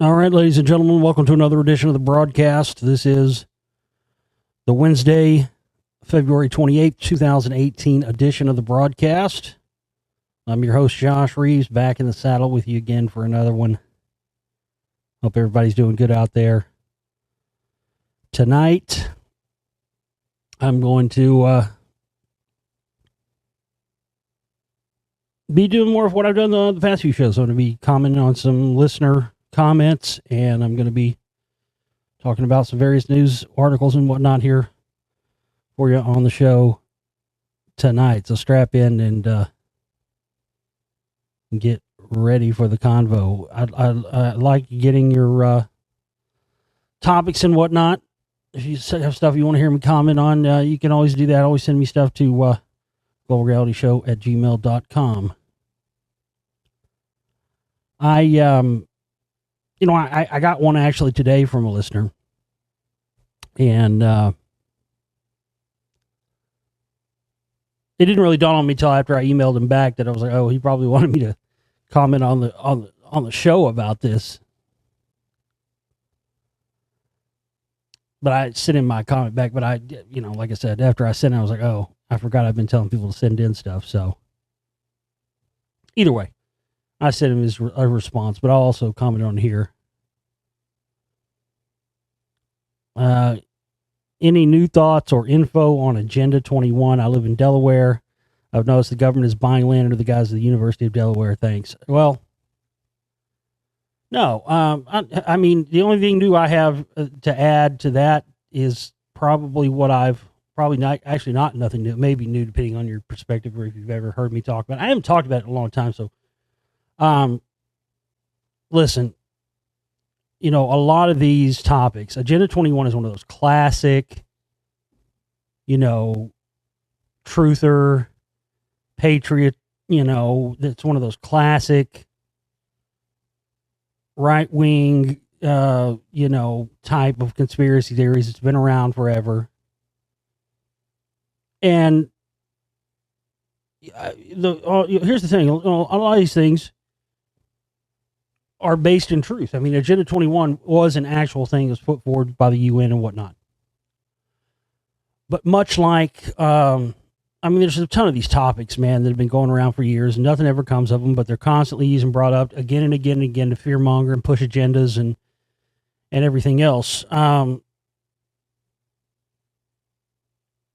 All right, ladies and gentlemen, welcome to another edition of the broadcast. This is the Wednesday, February 28th, 2018 edition of the broadcast. I'm your host, Josh Reeves, back in the saddle with you again for another one. Hope everybody's doing good out there. Tonight, I'm going to be doing more of what I've done the past few shows. I'm going to be commenting on some listener comments, and I'm going to be talking about some various news articles and whatnot here for you on the show tonight. So strap in and get ready for the convo. I like getting your topics and whatnot. If you have stuff you want to hear me comment on, you can always do that. Always send me stuff to globalrealityshow@gmail.com. I got one actually today from a listener, and it didn't really dawn on me till after I emailed him back that I was like, oh, he probably wanted me to comment on the show about this. But I sent him my comment back, but I, like I said, after I sent it, I was like, oh, I forgot I've been telling people to send in stuff. So either way, I sent him a response, but I'll also comment on here. Any new thoughts or info on Agenda 21? I live in Delaware. I've noticed the government is buying land under the guise of the University of Delaware. Thanks. Well, no. I mean, the only thing new I have to add to that is probably what I've not nothing new. Maybe new depending on your perspective or if you've ever heard me talk about it. I haven't talked about it in a long time, so listen, a lot of these topics, Agenda 21 is one of those classic, truther, patriot, that's one of those classic right-wing, type of conspiracy theories. It's been around forever. And here's the thing, a lot of these things are based in truth. I mean, Agenda 21 was an actual thing that was put forward by the UN and whatnot. But much like, there's a ton of these topics, man, that have been going around for years and nothing ever comes of them, but they're constantly used and brought up again and again and again to fearmonger and push agendas and everything else. And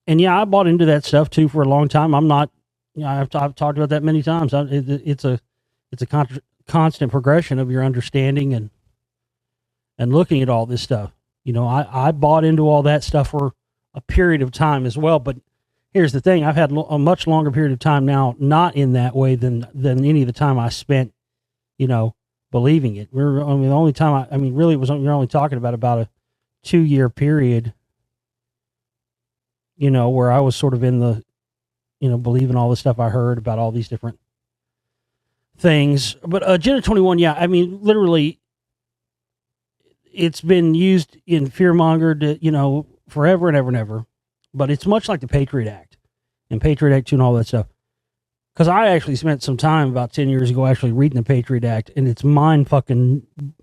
yeah, I bought into that stuff too for a long time. I'm not, I've talked about that many times. It's a constant progression of your understanding and looking at all this stuff. I bought into all that stuff for a period of time as well, but here's the thing. I've had a much longer period of time now, not in that way than any of the time I spent, believing it. The only time really it was, you're only talking about a 2-year period, where I was sort of in the, believing all the stuff I heard about all these different things. But Agenda 21, yeah, literally, it's been used in fearmonger, forever and ever and ever. But it's much like the Patriot Act and Patriot Act 2 and all that stuff. Because I actually spent some time about 10 years ago actually reading the Patriot Act, and it's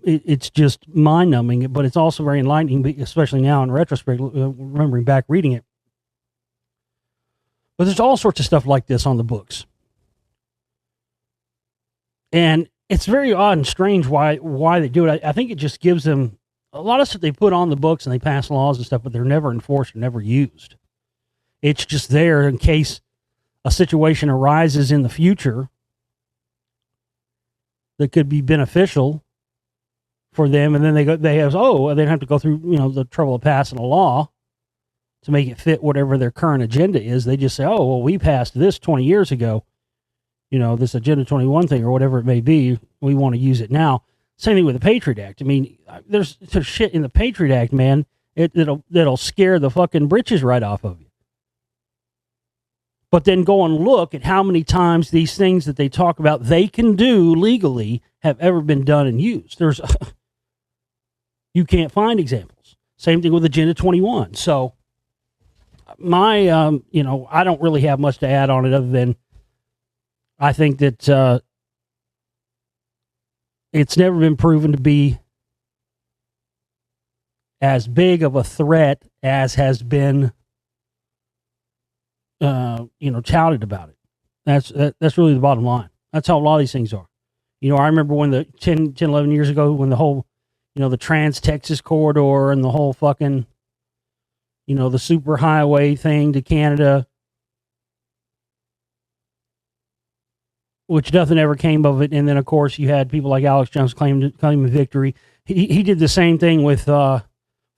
it's just mind-numbing, but it's also very enlightening, especially now in retrospect, remembering back reading it. But there's all sorts of stuff like this on the books. And it's very odd and strange why they do it. I think it just gives them a lot of stuff they put on the books and they pass laws and stuff, but they're never enforced or never used. It's just there in case a situation arises in the future that could be beneficial for them. And then they don't have to go through, the trouble of passing a law to make it fit whatever their current agenda is. They just say, oh, well, we passed this 20 years ago, this Agenda 21 thing or whatever it may be. We want to use it now. Same thing with the Patriot Act. There's shit in the Patriot Act, man, that'll scare the fucking britches right off of you. But then go and look at how many times these things that they talk about they can do legally have ever been done and used. You can't find examples. Same thing with Agenda 21. So my, I don't really have much to add on it other than I think that it's never been proven to be as big of a threat as has been, touted about it. That's really the bottom line. That's how a lot of these things are. I remember when the 10, 11 years ago, when the whole, the Trans-Texas corridor and the whole fucking, the super highway thing to Canada, which nothing ever came of it. And then, of course, you had people like Alex Jones claiming victory. He did the same thing with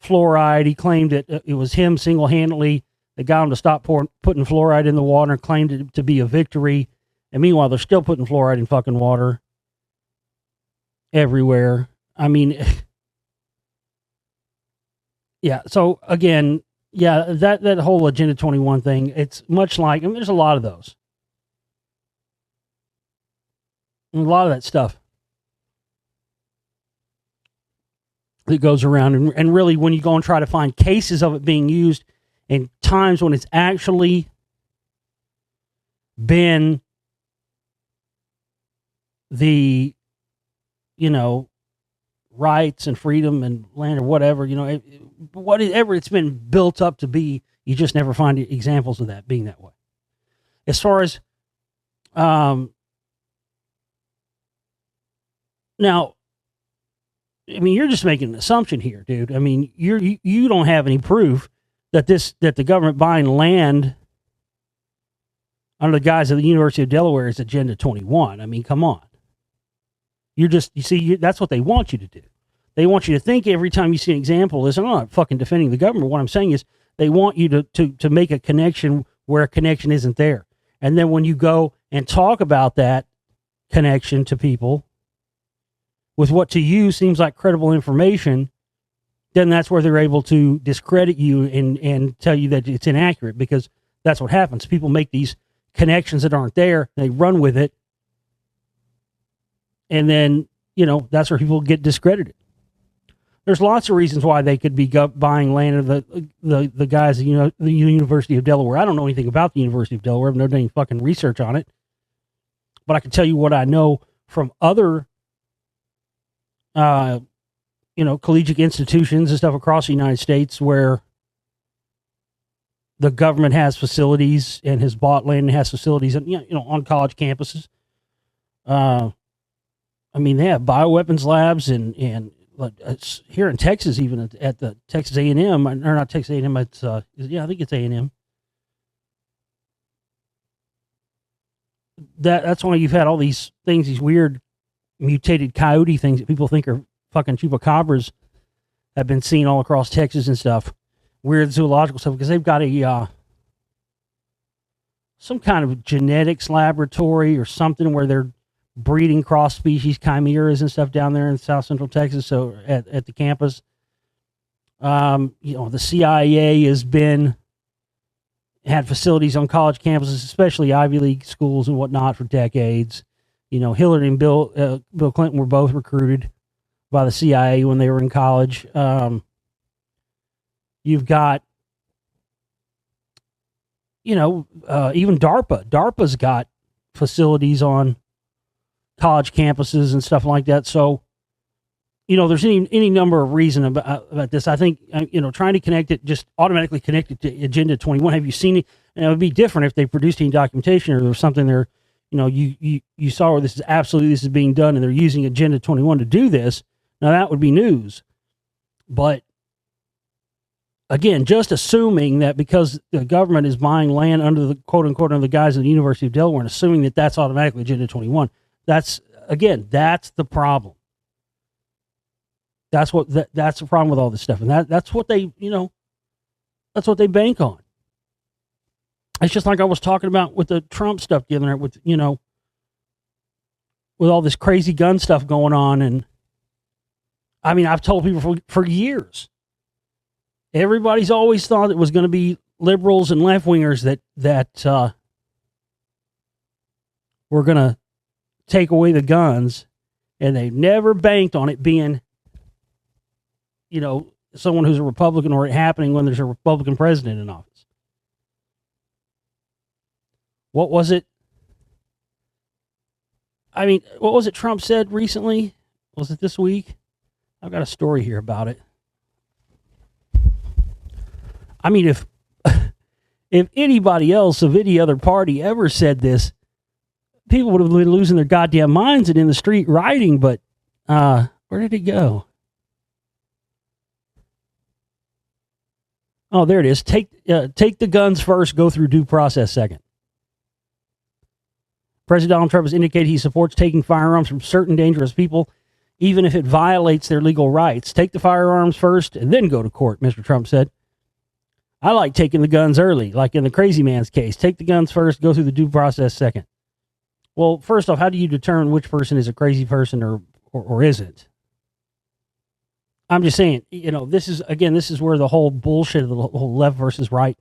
fluoride. He claimed that it was him single-handedly that got him to stop putting fluoride in the water, and claimed it to be a victory. And meanwhile, they're still putting fluoride in fucking water everywhere. I mean, yeah. So again, yeah, that whole Agenda 21 thing, it's much like, there's a lot of those. And a lot of that stuff that goes around. And really, when you go and try to find cases of it being used and times when it's actually been the, rights and freedom and land or whatever, whatever it's been built up to be, you just never find examples of that being that way. As far as, now, you're just making an assumption here, dude. You don't have any proof that the government buying land under the guise of the University of Delaware is Agenda 21. Come on. That's what they want you to do. They want you to think every time you see an example of this. I'm not fucking defending the government. What I'm saying is they want you to make a connection where a connection isn't there. And then when you go and talk about that connection to people with what to you seems like credible information, then that's where they're able to discredit you and tell you that it's inaccurate, because that's what happens. People make these connections that aren't there. They run with it. And then, that's where people get discredited. There's lots of reasons why they could be buying land of the guys, the University of Delaware. I don't know anything about the University of Delaware. I've never done any fucking research on it. But I can tell you what I know from other, collegiate institutions and stuff across the United States where the government has facilities and has bought land and has facilities, on college campuses. They have bioweapons labs and here in Texas, even at the Texas A&M, or not Texas A&M, it's, I think it's A&M. That's why you've had all these things, these weird mutated coyote things that people think are fucking chupacabras, have been seen all across Texas and stuff. Weird zoological stuff, because they've got some kind of genetics laboratory or something where they're breeding cross-species chimeras and stuff down there in South Central Texas. So at the campus, the CIA had facilities on college campuses, especially Ivy League schools and whatnot, for decades. Hillary and Bill Clinton were both recruited by the CIA when they were in college. You've got, even DARPA. DARPA's got facilities on college campuses and stuff like that. So, there's any number of reasons about this. I think, trying to connect it, just automatically connect it to Agenda 21. Have you seen it? And it would be different if they produced any documentation or there was something there, you saw where this is being done and they're using Agenda 21 to do this. Now that would be news. But again, just assuming that because the government is buying land under the quote unquote under the guise of the University of Delaware, and assuming that that's automatically Agenda 21, that's the problem. That's the problem with all this stuff. And that's what they, that's what they bank on. It's just like I was talking about with the Trump stuff the other night with, with all this crazy gun stuff going on. And I've told people for years, everybody's always thought it was going to be liberals and left wingers that were going to take away the guns, and they never banked on it being, someone who's a Republican, or it happening when there's a Republican president in office. What was it? What was it Trump said recently? Was it this week? I've got a story here about it. I mean, if anybody else of any other party ever said this, people would have been losing their goddamn minds and in the street rioting. But where did it go? Oh, there it is. Take the guns first, go through due process second. President Donald Trump has indicated he supports taking firearms from certain dangerous people, even if it violates their legal rights. Take the firearms first and then go to court, Mr. Trump said. I like taking the guns early, like in the crazy man's case. Take the guns first, go through the due process second. Well, first off, how do you determine which person is a crazy person or isn't? I'm just saying, this is where the whole bullshit of the whole left versus right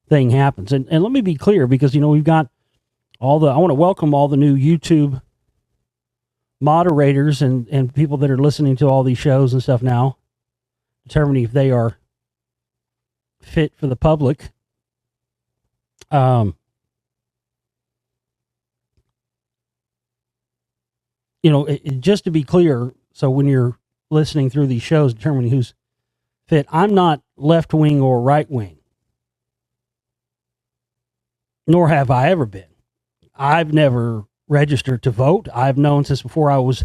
thing happens. And let me be clear, because, we've got I want to welcome all the new YouTube moderators and people that are listening to all these shows and stuff now, determining if they are fit for the public. Just to be clear, so when you're listening through these shows, determining who's fit, I'm not left wing or right wing, nor have I ever been. I've never registered to vote. I've known since before I was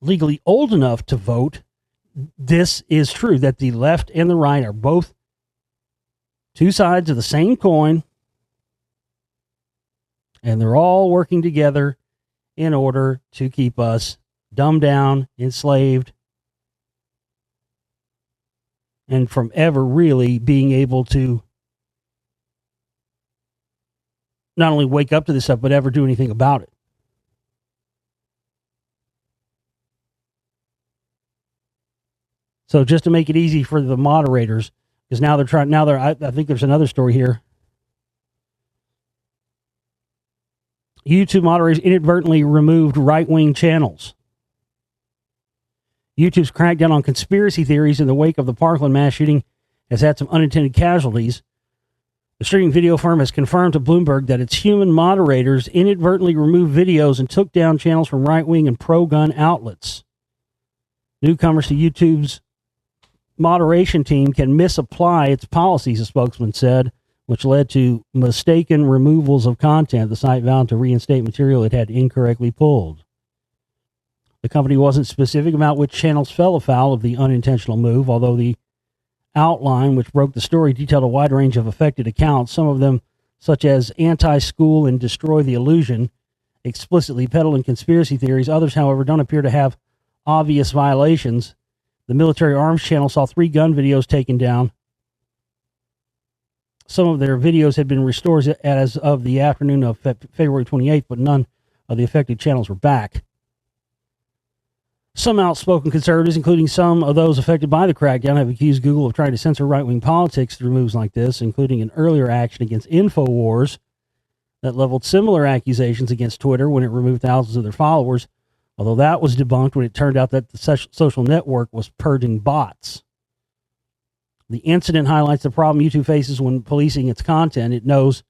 legally old enough to vote. This is true, that the left and the right are both two sides of the same coin, and they're all working together in order to keep us dumbed down, enslaved, and from ever really being able to not only wake up to this stuff, but ever do anything about it. So just to make it easy for the moderators, because now I think there's another story here. YouTube moderators inadvertently removed right-wing channels. YouTube's crackdown on conspiracy theories in the wake of the Parkland mass shooting has had some unintended casualties. The streaming video firm has confirmed to Bloomberg that its human moderators inadvertently removed videos and took down channels from right-wing and pro-gun outlets. Newcomers to YouTube's moderation team can misapply its policies, a spokesman said, which led to mistaken removals of content. The site vowed to reinstate material it had incorrectly pulled. The company wasn't specific about which channels fell afoul of the unintentional move, although the outline, which broke the story, detailed a wide range of affected accounts, some of them such as Anti-School and Destroy the Illusion, explicitly peddling conspiracy theories. Others, however, don't appear to have obvious violations. The military arms channel saw 3 gun videos taken down. Some of their videos had been restored as of the afternoon of February 28th, but none of the affected channels were back. Some outspoken conservatives, including some of those affected by the crackdown, have accused Google of trying to censor right-wing politics through moves like this, including an earlier action against InfoWars that leveled similar accusations against Twitter when it removed thousands of their followers, although that was debunked when it turned out that the social network was purging bots. The incident highlights the problem YouTube faces when policing its content. It knows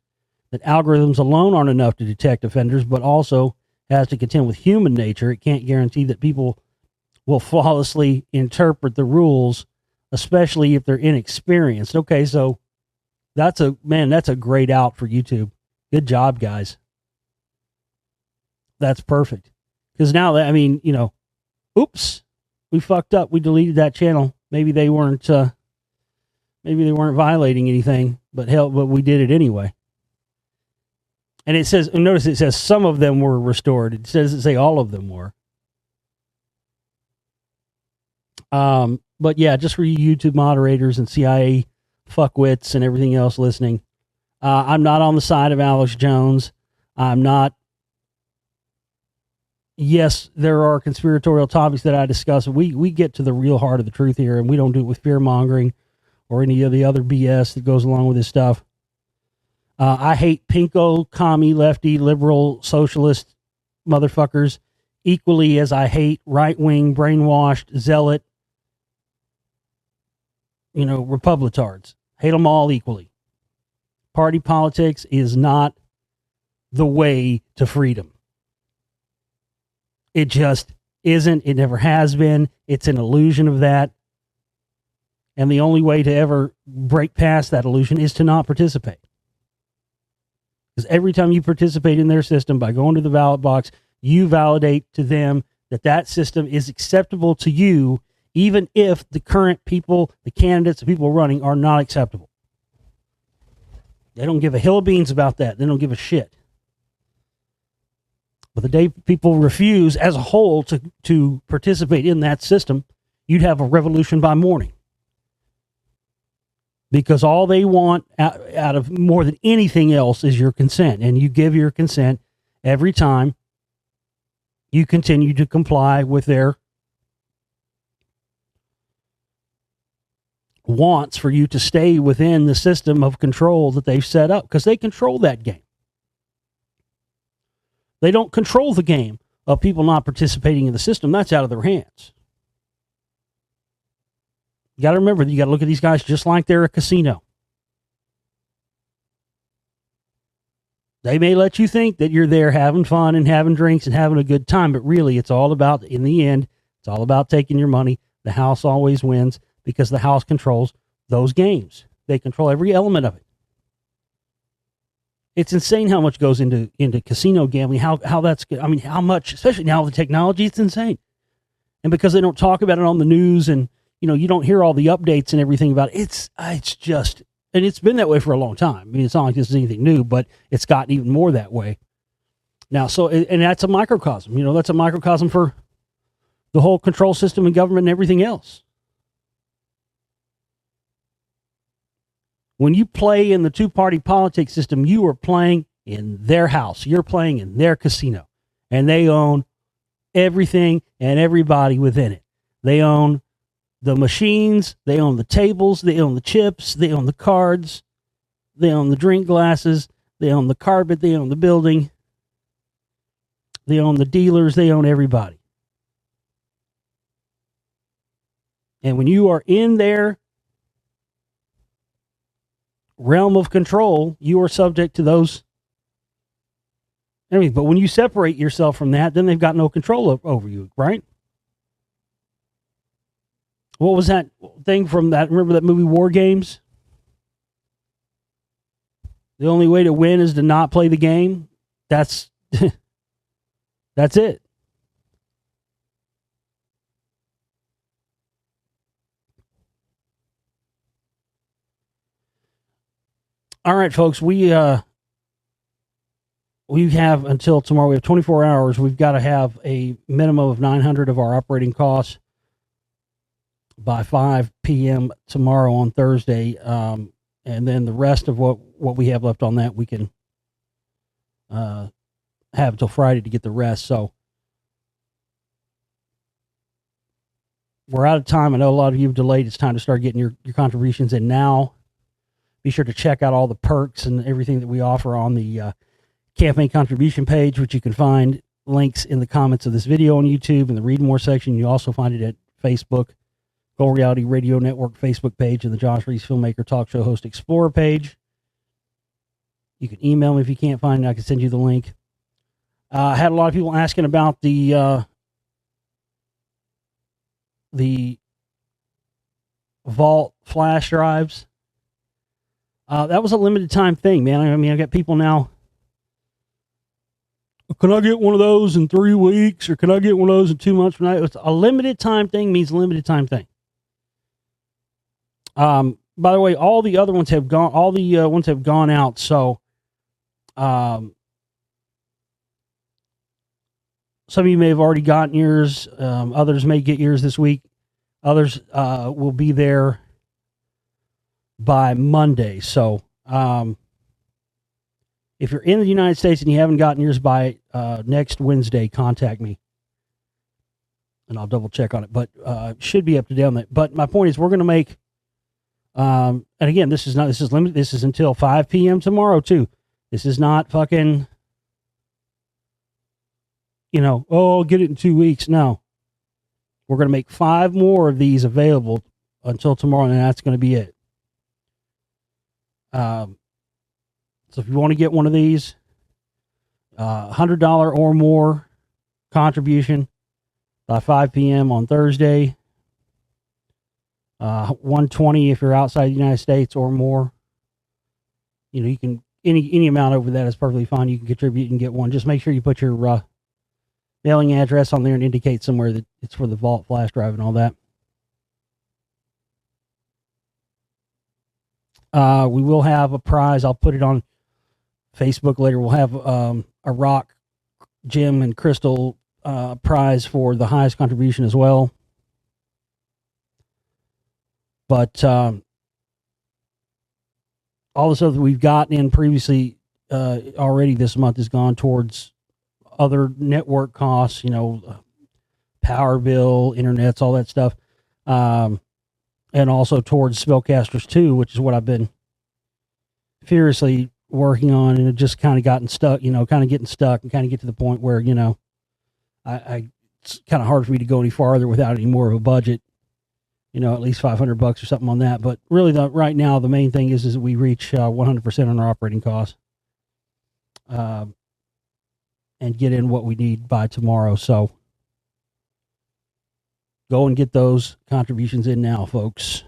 that algorithms alone aren't enough to detect offenders, but also has to contend with human nature. It can't guarantee that people will flawlessly interpret the rules, especially if they're inexperienced. Okay, so that's a great out for YouTube. Good job, guys. That's perfect. Because now, oops, we fucked up. We deleted that channel. Maybe they weren't violating anything, but we did it anyway. And it says some of them were restored. It doesn't say all of them were. But yeah, just for you YouTube moderators and CIA fuckwits and everything else listening, I'm not on the side of Alex Jones. I'm not. Yes, there are conspiratorial topics that I discuss. We get to the real heart of the truth here, and we don't do it with fear mongering or any of the other BS that goes along with this stuff. I hate pinko, commie, lefty, liberal, socialist motherfuckers equally as I hate right-wing, brainwashed, zealot, Republitards. Hate them all equally. Party politics is not the way to freedom. It just isn't. It never has been. It's an illusion of that. And the only way to ever break past that illusion is to not participate. Because every time you participate in their system by going to the ballot box, you validate to them that that system is acceptable to you, even if the current people, the candidates, the people running are not acceptable. They don't give a hill of beans about that. They don't give a shit. But the day people refuse as a whole to participate in that system, you'd have a revolution by morning. Because all they want out of more than anything else is your consent. And you give your consent every time you continue to comply with their wants for you to stay within the system of control that they've set up. Because they control that game. They don't control the game of people not participating in the system. That's out of their hands. You got to remember, you got to look at these guys just like they're a casino. They may let you think that you're there having fun and having drinks and having a good time, but really it's all about, in the end, it's all about taking your money. The house always wins because the house controls those games. They control every element of it. It's insane how much goes into casino gambling, how that's, I mean, how much, especially now with the technology, it's insane. And because they don't talk about it on the news and, you know, you don't hear all the updates and everything about it. It's just, and it's been that way for a long time. I mean, it's not like this is anything new, but it's gotten even more that way now. So, and that's a microcosm, you know, that's a microcosm for the whole control system and government and everything else. When you play in the two-party politics system, you are playing in their house. You're playing in their casino, and they own everything and everybody within it. They own the machines, they own the tables, they own the chips, they own the cards, they own the drink glasses, they own the carpet, they own the building, they own the dealers, they own everybody. And when you are in their realm of control, you are subject to those. But when you separate yourself from that, then they've got no control over you, right? What was that thing from that? Remember that movie War Games? The only way to win is to not play the game. That's that's it. All right, folks, we have until tomorrow. We have 24 hours. We've got to have a minimum of 900 of our operating costs by 5 p.m. tomorrow on Thursday. And then the rest of what we have left on that, we can have until Friday to get the rest. So we're out of time. I know a lot of you have delayed. It's time to start getting your contributions in now. Be sure to check out all the perks and everything that we offer on the campaign contribution page, which you can find links in the comments of this video on YouTube in the Read More section. You also find it at Facebook, Gold Reality Radio Network Facebook page, and the Josh Reese Filmmaker Talk Show Host Explorer page. You can email me if you can't find it. I can send you the link. I had a lot of people asking about the Vault flash drives. That was a limited time thing, man. I mean, I got people now. Can I get one of those in 3 weeks, or can I get one of those in 2 months from now? It's a limited time thing means limited time thing. By the way, all the other ones have gone. All the ones have gone out. So, some of you may have already gotten yours. Others may get yours this week. Others will be there by Monday. So, if you're in the United States and you haven't gotten yours by next Wednesday, contact me, and I'll double check on it. But should be up to date on that. But my point is, we're going to make. And again, this is limited. This is until 5 p.m. tomorrow too. This is not fucking. I'll get it in 2 weeks. No, we're going to make 5 more of these available until tomorrow, and that's going to be it. So if you want to get one of these, $100 or more contribution by 5 p.m. on Thursday. $120 if you're outside the United States or more. You can any amount over that is perfectly fine. You can contribute and get one. Just make sure you put your mailing address on there and indicate somewhere that it's for the vault flash drive and all that. We will have a prize. I'll put it on Facebook later. We'll have a rock, gem, and crystal prize for the highest contribution as well. But all the stuff that we've gotten in previously already this month has gone towards other network costs, power bill, internets, all that stuff. And also towards Spellcasters 2, which is what I've been furiously working on, and it just kind of gotten stuck, kind of getting stuck and kind of get to the point where, it's kind of hard for me to go any farther without any more of a budget, at least $500 or something on that. But really, right now, the main thing is that we reach 100% on our operating costs and get in what we need by tomorrow. So go and get those contributions in now, folks.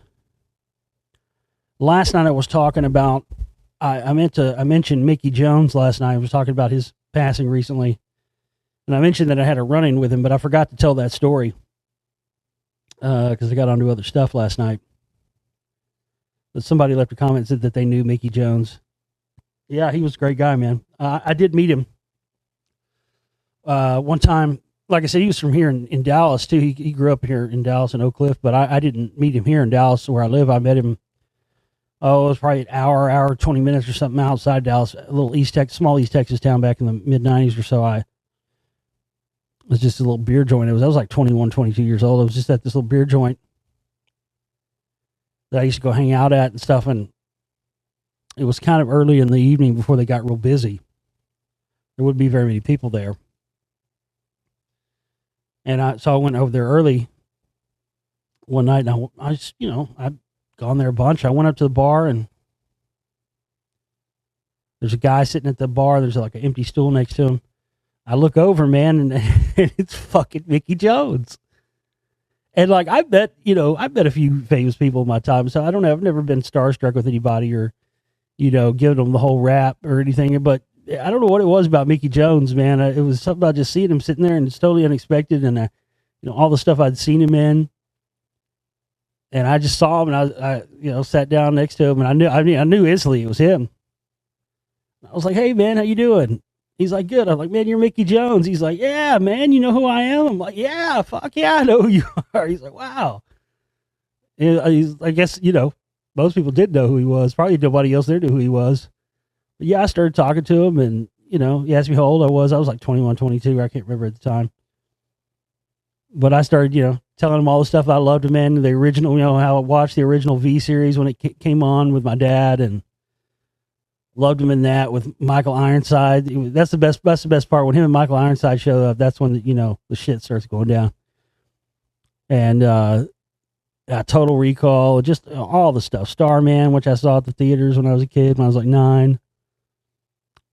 Last night I was talking about, I mentioned Mickey Jones last night. I was talking about his passing recently. And I mentioned that I had a run-in with him, but I forgot to tell that story because I got onto other stuff last night. But somebody left a comment and said that they knew Mickey Jones. Yeah, he was a great guy, man. I did meet him one time. Like I said, he was from here in Dallas, too. He grew up here in Dallas and Oak Cliff, but I didn't meet him here in Dallas where I live. I met him, it was probably an hour, 20 minutes or something outside Dallas, a little small East Texas town back in the mid-'90s or so. It was just a little beer joint. I was like 21, 22 years old. I was just at this little beer joint that I used to go hang out at and stuff, and it was kind of early in the evening before they got real busy. There wouldn't be very many people there. And so I went over there early one night, and I just, I'd gone there a bunch. I went up to the bar, and there's a guy sitting at the bar. There's like an empty stool next to him. I look over, man, and it's fucking Mickey Jones. And like, I met a few famous people in my time, so I've never been starstruck with anybody or, giving them the whole rap or anything. But I don't know what it was about Mickey Jones, man. It was something about just seeing him sitting there, and it's totally unexpected. And all the stuff I'd seen him in, and I just saw him, and I sat down next to him, and I knew instantly it was him. I was like, "Hey, man, how you doing?" He's like, "Good." I'm like, "Man, you're Mickey Jones." He's like, "Yeah, man, you know who I am?" I'm like, "Yeah, fuck yeah, I know who you are." He's like, "Wow." And I guess most people did know who he was. Probably nobody else there knew who he was. But yeah, I started talking to him, and, he asked me how old I was. I was like 21, 22. I can't remember at the time. But I started, telling him all the stuff I loved him in, the original, how I watched the original V series when it came on with my dad, and loved him in that with Michael Ironside. That's the best part. When him and Michael Ironside show up, that's when, the shit starts going down. And Total Recall, just all the stuff. Starman, which I saw at the theaters when I was a kid, when I was like 9.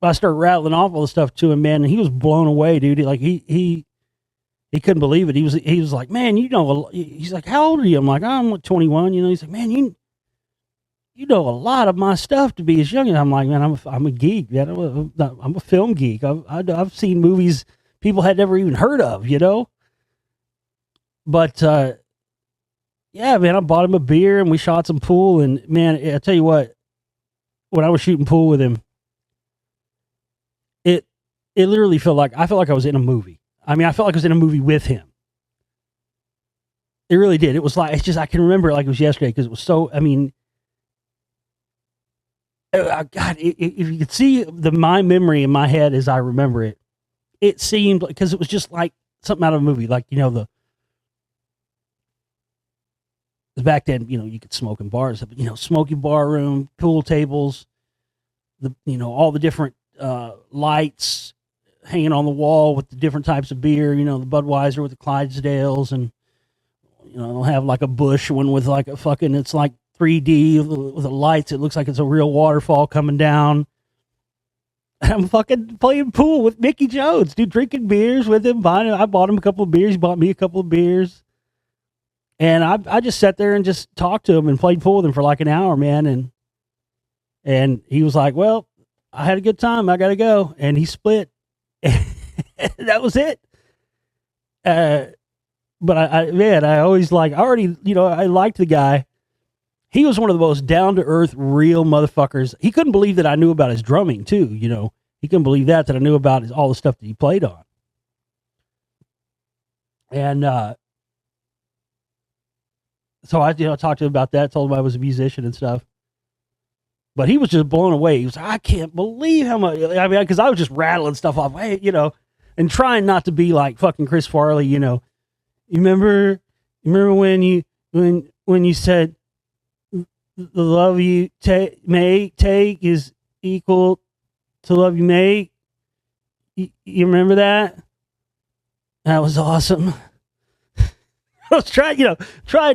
I started rattling off all the stuff to him, man, and he was blown away, dude. He couldn't believe it. He was like, "Man, he's like, "How old are you?" I'm like, "I'm like 21." He's like, "Man, you know a lot of my stuff to be as young." And I'm like, "Man, I'm a geek, man. I'm a film geek. I've seen movies people had never even heard of, But yeah, man, I bought him a beer and we shot some pool. And man, I tell you what, when I was shooting pool with him, it literally felt like I was in a movie. I mean, I felt like I was in a movie with him. It really did. It was like, it's just, I can remember it like it was yesterday because it was so, I mean, God, if you could see my memory in my head as I remember it, it seemed like, because it was just like something out of a movie. Like, back then, you could smoke in bars, smoky bar room, pool tables, all the different lights hanging on the wall with the different types of beer, the Budweiser with the Clydesdales, and, they'll have like a Busch one with like a fucking, it's like 3D with the lights. It looks like it's a real waterfall coming down. I'm fucking playing pool with Mickey Jones, dude, drinking beers with him, I bought him a couple of beers. He bought me a couple of beers. And I just sat there and just talked to him and played pool with him for like an hour, man. And he was like, well, I had a good time. I got to go. And he split. That was it. But I always I liked the guy. He was one of the most down to earth, real motherfuckers. He couldn't believe that I knew about his drumming too. He couldn't believe that I knew about all the stuff that he played on. And, so I, talked to him about that, told him I was a musician and stuff. But he was just blown away. He was like, I can't believe how much, because I was just rattling stuff off, hey, and trying not to be like fucking Chris Farley, You remember when you said the love you take is equal to love you make? You remember that? That was awesome. I was trying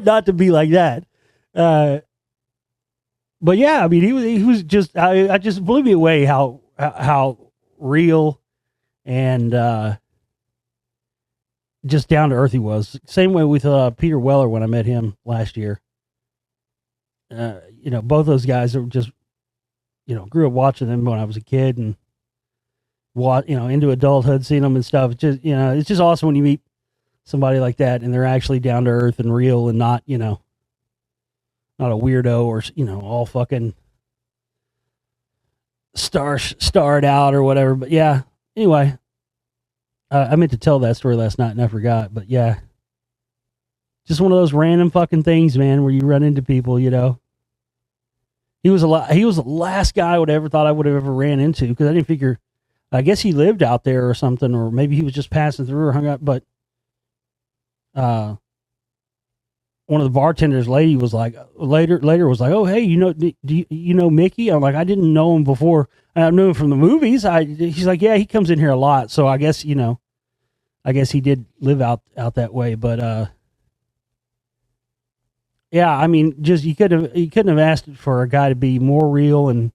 not to be like that. But yeah, he was just, I just blew me away how real and just down to earth he was. Same way with Peter Weller when I met him last year. Both those guys are just, grew up watching them when I was a kid and into adulthood, seeing them and stuff. It's just awesome when you meet somebody like that and they're actually down to earth and real and not, not a weirdo or, all fucking starred out or whatever. But yeah, anyway, I meant to tell that story last night and I forgot, but yeah, just one of those random fucking things, man, where you run into people, He was the last guy I would ever thought I would have ever ran into, because I didn't figure, I guess he lived out there or something, or maybe he was just passing through or hung out, but one of the bartenders lady was like, later was like, oh, hey, do you know Mickey? I'm like, I didn't know him before. I knew him from the movies. He's like, yeah, he comes in here a lot. So I guess, I guess he did live out that way, but, yeah, just, you couldn't have asked for a guy to be more real and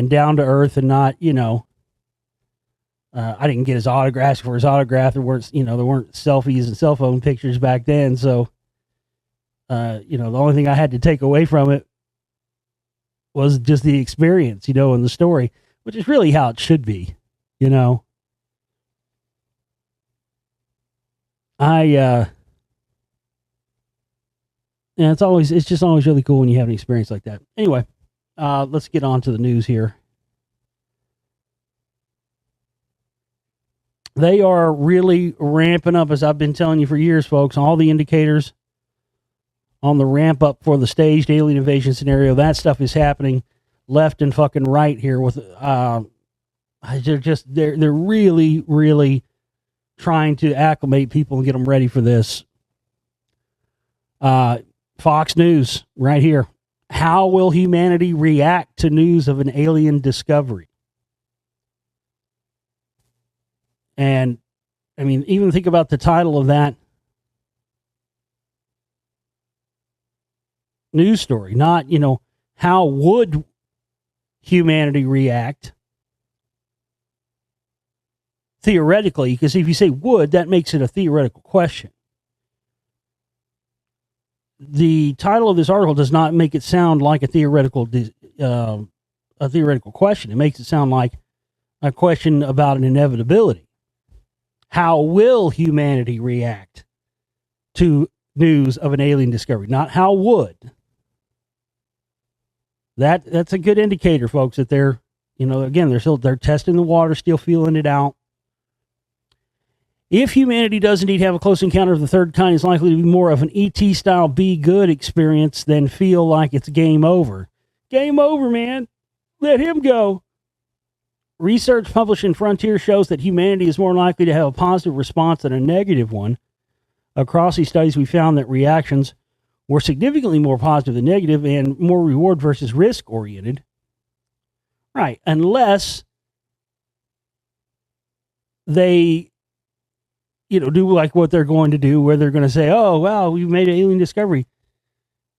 down to earth and not, I didn't get his autograph for his autograph. There weren't selfies and cell phone pictures back then. So, the only thing I had to take away from it was just the experience, and the story, which is really how it should be, it's just always really cool when you have an experience like that. Anyway, let's get on to the news here. They are really ramping up, as I've been telling you for years, folks. All the indicators on the ramp up for the staged alien invasion scenario, that stuff is happening left and fucking right here. With they're really, really trying to acclimate people and get them ready for this. Fox News right here. How will humanity react to news of an alien discovery? And even think about the title of that news story. Not, how would humanity react theoretically? Because if you say would, that makes it a theoretical question. The title of this article does not make it sound like a theoretical question. It makes it sound like a question about an inevitability. How will humanity react to news of an alien discovery? Not how would. That's a good indicator, folks, that they're, again, they're testing the water, still feeling it out. If humanity does indeed have a close encounter of the third kind, it's likely to be more of an ET style be good experience than feel like it's game over. Game over, man. Let him go. Research published in Frontier shows that humanity is more likely to have a positive response than a negative one. Across these studies, we found that reactions were significantly more positive than negative and more reward versus risk oriented. Right. Unless they, do like what they're going to do, where they're going to say, oh, wow, we made an alien discovery.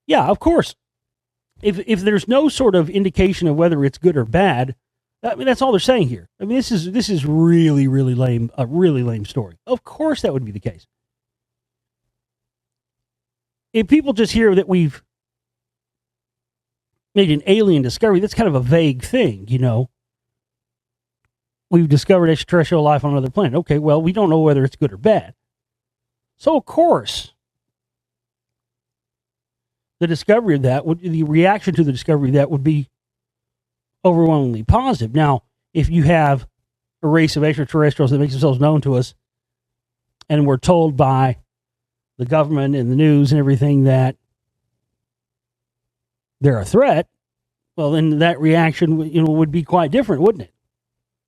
Yeah, of course. If there's no sort of indication of whether it's good or bad, that's all they're saying here. This is really, really lame, a really lame story. Of course that would be the case. if people just hear that we've made an alien discovery, that's kind of a vague thing, you know. We've discovered extraterrestrial life on another planet. Okay, well, we don't know whether it's good or bad. So, of course, the discovery of that, the reaction to the discovery of that would be overwhelmingly positive. Now, if you have a race of extraterrestrials that makes themselves known to us, and we're told by the government and the news and everything that they're a threat, well, then that reaction, you know, would be quite different, wouldn't it?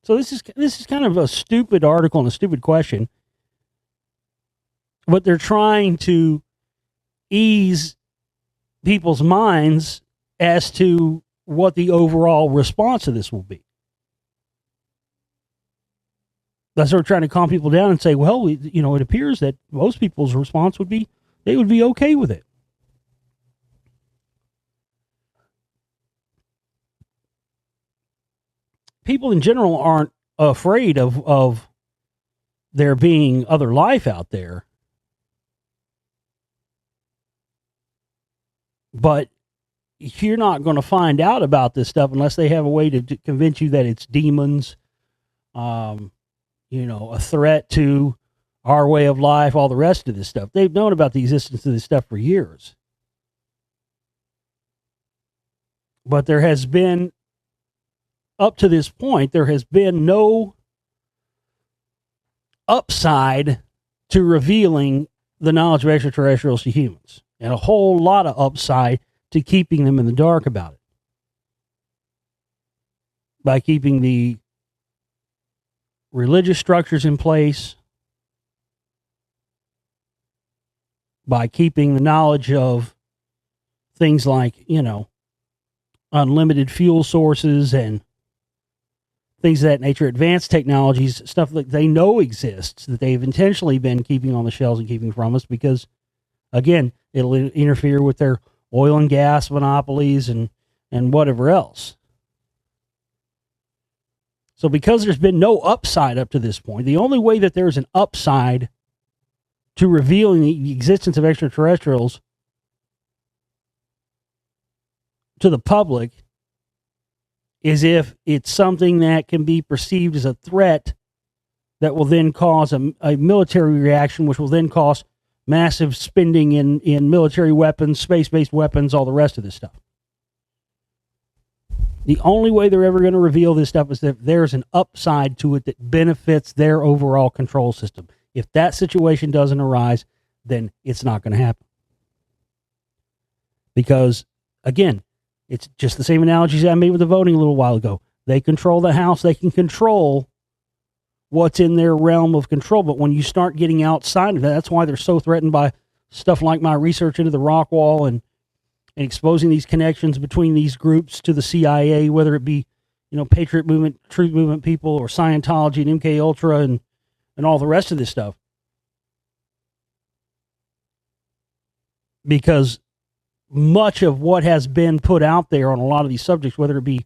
So this is kind of a stupid article and a stupid question, but they're trying to ease people's minds as to what the overall response to this will be. That's sort of trying to calm people down and say, well, you know, it appears that most people's response would be they would be okay with it. People in general aren't afraid of there being other life out there. But you're not going to find out about this stuff unless they have a way to convince you that it's demons, you know, a threat to our way of life, all the rest of this stuff. They've known about the existence of this stuff for years. But there has been, up to this point, there has been no upside to revealing the knowledge of extraterrestrials to humans, and a whole lot of upside to keeping them in the dark about it. By keeping the religious structures in place, by keeping the knowledge of things like, you know, unlimited fuel sources and things of that nature, advanced technologies, stuff that they know exists, that they've intentionally been keeping on the shelves and keeping from us because, again, it'll interfere with their oil and gas monopolies and whatever else. So because there's been no upside up to this point, the only way that there's an upside to revealing the existence of extraterrestrials to the public is if it's something that can be perceived as a threat that will then cause a military reaction, which will then cause massive spending in military weapons, space-based weapons, all the rest of this stuff. The only way they're ever going to reveal this stuff is if there's an upside to it that benefits their overall control system. If that situation doesn't arise, then it's not going to happen. Because, again, it's just the same analogies I made with the voting a little while ago. They control the House. They can control what's in their realm of control. But when you start getting outside of that, that's why they're so threatened by stuff like my research into the rock wall and exposing these connections between these groups to the CIA, whether it be, you know, Patriot Movement, Truth Movement people, or Scientology and MK Ultra and all the rest of this stuff. Because much of what has been put out there on a lot of these subjects, whether it be,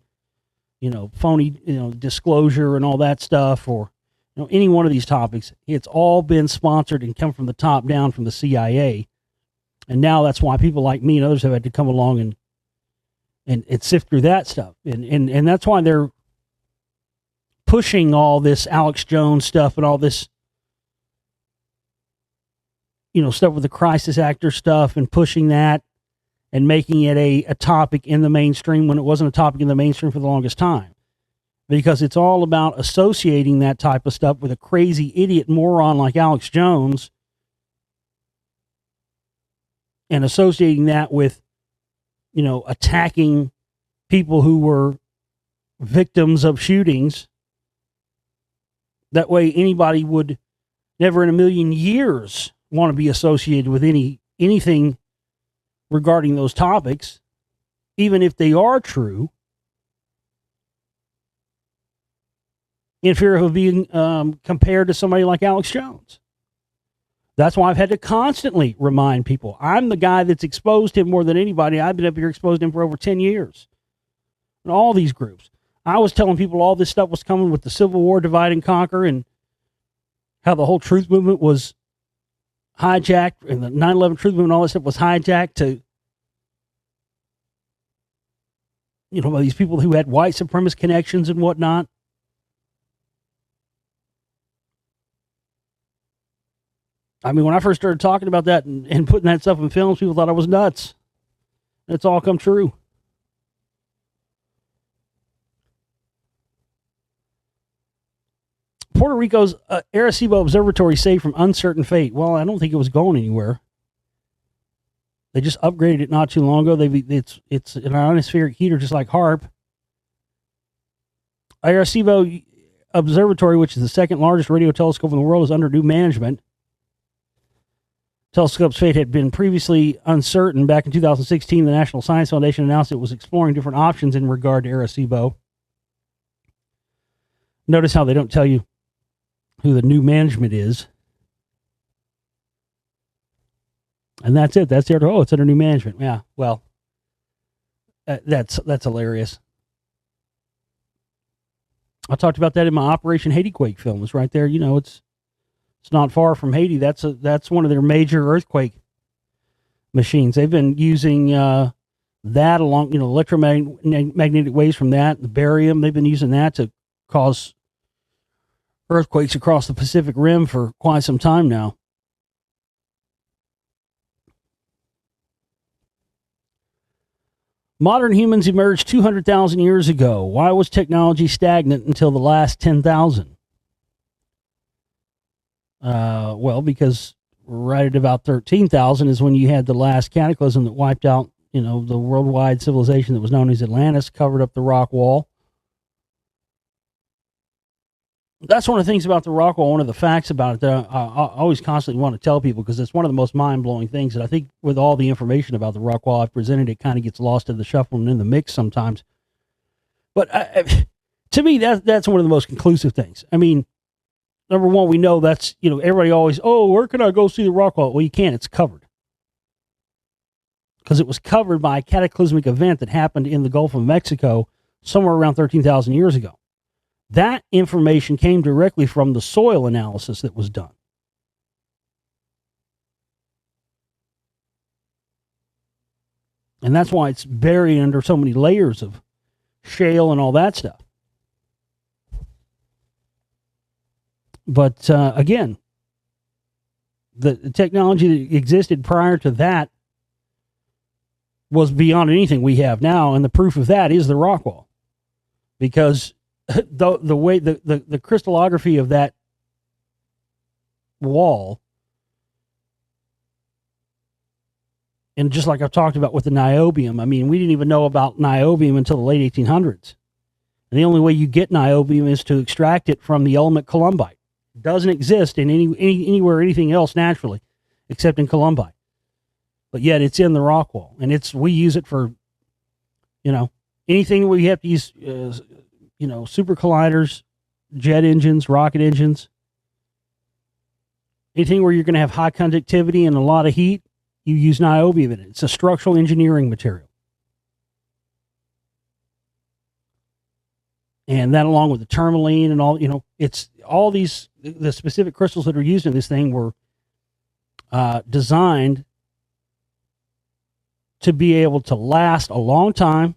you know, phony, you know, disclosure and all that stuff, or, you know, any one of these topics, it's all been sponsored and come from the top down from the CIA. And now that's why people like me and others have had to come along and sift through that stuff. And that's why they're pushing all this Alex Jones stuff and all this, you know, stuff with the crisis actor stuff and pushing that and making it a topic in the mainstream when it wasn't a topic in the mainstream for the longest time. Because it's all about associating that type of stuff with a crazy idiot moron like Alex Jones and associating that with, you know, attacking people who were victims of shootings. That way anybody would never in a million years want to be associated with anything regarding those topics, even if they are true, in fear of being compared to somebody like Alex Jones. That's why I've had to constantly remind people, I'm the guy that's exposed him more than anybody. I've been up here exposed him for over 10 years. And all these groups. I was telling people all this stuff was coming with the Civil War, divide and conquer, and how the whole truth movement was hijacked, and the 9/11 truth movement and all that stuff was hijacked to, by these people who had white supremacist connections and whatnot. I mean, when I first started talking about that and putting that stuff in films, people thought I was nuts. It's all come true. Puerto Rico's Arecibo Observatory saved from uncertain fate. Well, I don't think it was going anywhere. They just upgraded it not too long ago. It's an ionospheric heater, just like HARP. Arecibo Observatory, which is the second largest radio telescope in the world, is under new management. Telescope's fate had been previously uncertain. Back in 2016, the National Science Foundation announced it was exploring different options in regard to Arecibo. Notice how they don't tell you who the new management is. And that's it. That's the article. Oh, it's under new management. Yeah, well, that's hilarious. I talked about that in my Operation Haiti Quake film. It's right there. It's not far from Haiti. That's one of their major earthquake machines. They've been using that along, electromagnetic waves from that, the barium. They've been using that to cause earthquakes across the Pacific Rim for quite some time now. Modern humans emerged 200,000 years ago. Why was technology stagnant until the last 10,000? Well, because right at about 13,000 is when you had the last cataclysm that wiped out, the worldwide civilization that was known as Atlantis, covered up the rock wall. That's one of the things about the rock wall, one of the facts about it that I always constantly want to tell people, because it's one of the most mind-blowing things that I think with all the information about the rock wall I've presented, it kind of gets lost in the shuffle and in the mix sometimes. But to me, that's one of the most conclusive things. I mean, number one, we know that's, everybody always, where can I go see the rock wall? Well, you can't. It's covered. Because it was covered by a cataclysmic event that happened in the Gulf of Mexico somewhere around 13,000 years ago. That information came directly from the soil analysis that was done. And that's why it's buried under so many layers of shale and all that stuff. But again, the technology that existed prior to that was beyond anything we have now, and the proof of that is the rock wall. Because the way the crystallography of that wall, and just like I've talked about with the niobium, I mean, we didn't even know about niobium until the late 1800s. And the only way you get niobium is to extract it from the element columbite. It doesn't exist in anywhere, anything else naturally, except in columbite. But yet it's in the rock wall, and we use it for, anything we have to use. Super colliders, jet engines, rocket engines, anything where you're going to have high conductivity and a lot of heat, you use niobium in it. It's a structural engineering material. And that, along with the tourmaline and all, it's all these, the specific crystals that are used in this thing were designed to be able to last a long time,